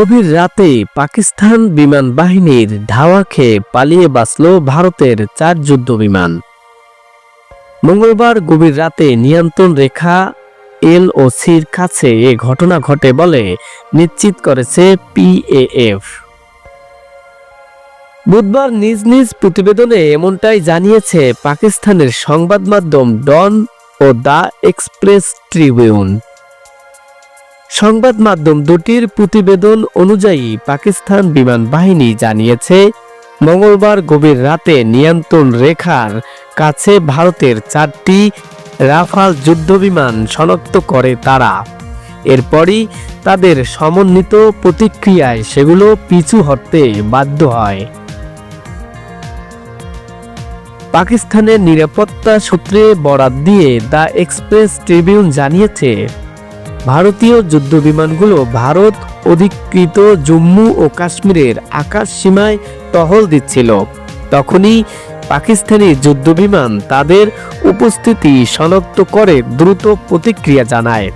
গভীর রাতে পাকিস্তান বিমান বাহিনীর ধাওয়া খেয়ে পালিয়ে বাঁচল ভারতের 4 যুদ্ধ বিমান। মঙ্গলবার গভীর রাতে নিয়ন্ত্রণ রেখা LOCর কাছে এ ঘটনা ঘটে বলে নিশ্চিত করেছে PAF। বুধবার নিজ নিজ প্রতিবেদনে এমনটাই জানিয়েছে পাকিস্তানের সংবাদ মাধ্যম ডন ও দ্য এক্সপ্রেস ট্রিবিউন। সংবাদ মাধ্যম দুটির প্রতিবেদন অনুযায়ী পাকিস্তান বিমান বাহিনী জানিয়েছে, মঙ্গলবার গভীর রাতে নিয়ন্ত্রণ রেখার কাছে ভারতের 4টি রাফাল যুদ্ধবিমান শনাক্ত করে তারা। এরপরই তাদের সমন্বিত প্রতিক্রিয়ায় সেগুলো পিছু হটতে বাধ্য হয়। পাকিস্তানের নিরাপত্তা সূত্রে বরাত দিয়ে দ্য এক্সপ্রেস ট্রিবিউন জানিয়েছে, ভারতীয় যুদ্ধবিমানগুলো ভারত অধিকৃত জম্মু ও কাশ্মীরের আকাশ সীমায় টহল দিচ্ছিল। তখনই পাকিস্তানি যুদ্ধবিমান তাদের উপস্থিতি শনাক্ত করে দ্রুত প্রতিক্রিয়া জানায়।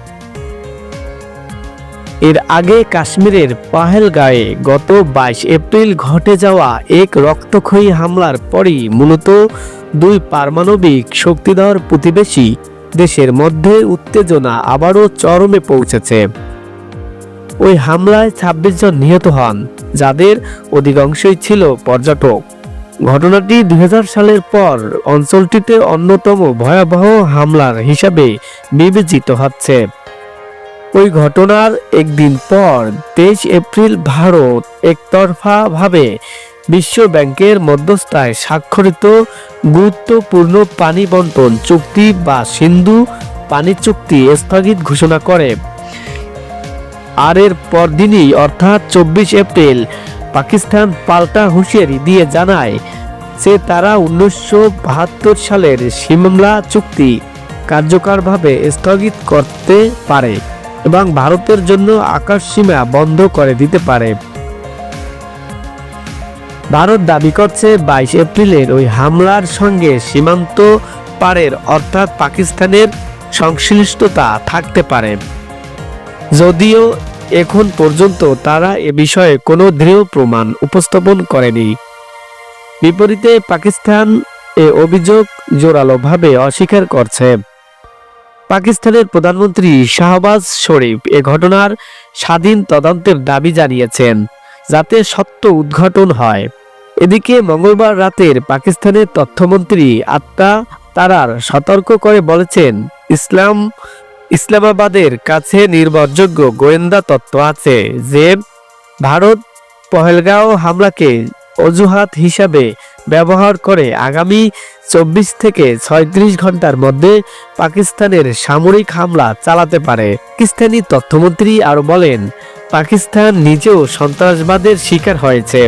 এর আগে কাশ্মীরের পাহেলগাঁয়ে গত 22 এপ্রিল ঘটে যাওয়া এক রক্তক্ষয়ী হামলার পরই মূলত দুই পারমাণবিক শক্তিধর প্রতিবেশী দেশের মধ্যে উত্তেজনা আবারও চরমে পৌঁছেছে। ওই হামলায় 26 জন নিহত হন, যাদের অধিকাংশই ছিল পর্যটক। ঘটনাটি 2000 সালের পর অঞ্চলটিতে অন্যতম ভয়াবহ হামলার হিসাবে বিবেচিত হচ্ছে। ওই ঘটনার একদিন পর 23 এপ্রিল ভারত একতরফাভাবে বিশ্ব ব্যাংকের মধ্যস্থায় স্বাক্ষরিত গুরুত্বপূর্ণ পানি বন্টন চুক্তি বা সিন্ধু পানি চুক্তি স্থগিত ঘোষণা করে। আর এর পরদিনই অর্থাৎ 24 এপ্রিল পাকিস্তান পাল্টা হুঁশিয়ারি দিয়ে জানায় যে তারা 1972 সালের সিমলা চুক্তি কার্যকরভাবে স্থগিত করতে পারে এবং ভারতের জন্য আকাশ সীমা বন্ধ করে দিতে পারে। ভারত দাবি করছে 22 এপ্রিলের ওই হামলার সঙ্গে সীমান্ত পারের অর্থাৎ পাকিস্তানের সংশ্লিষ্টতা থাকতে পারে, যদিও এখন পর্যন্ত তারা এ বিষয়ে কোনো দৃঢ় প্রমাণ উপস্থাপন করেনি। বিপরীতে পাকিস্তান এ অভিযোগ জোরালোভাবে অস্বীকার করছে। পাকিস্তানের প্রধানমন্ত্রী শাহবাজ শরীফ এ ঘটনার স্বাধীন তদন্তের দাবি জানিয়েছেন, যাতে সত্য উদ্ঘাটন হয়। এদিকে মঙ্গলবার রাতের পাকিস্তানের তথ্যমন্ত্রী আত্তা তারার সতর্ক করে বলেছেন, ইসলামাবাদের কাছে নির্ভরযোগ্য গোয়েন্দা তথ্য আছে যে ভারত পহেলগাঁও হামলাকে অজুহাত হিসাবে ব্যবহার করে আগামী 24 থেকে 36 ঘন্টার মধ্যে পাকিস্তানের সামরিক হামলা চালাতে পারে। পাকিস্তানি তথ্যমন্ত্রী আরো বলেন, পাকিস্তান নিজেও সন্ত্রাসবাদের শিকার হয়েছে।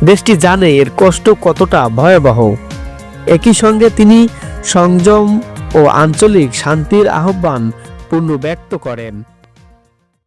দেশটি জানে এর কষ্ট কতটা ভয়াবহ। একই সঙ্গে তিনি সংযম ও আঞ্চলিক শান্তির আহ্বান পুনর্ব্যক্ত করেন।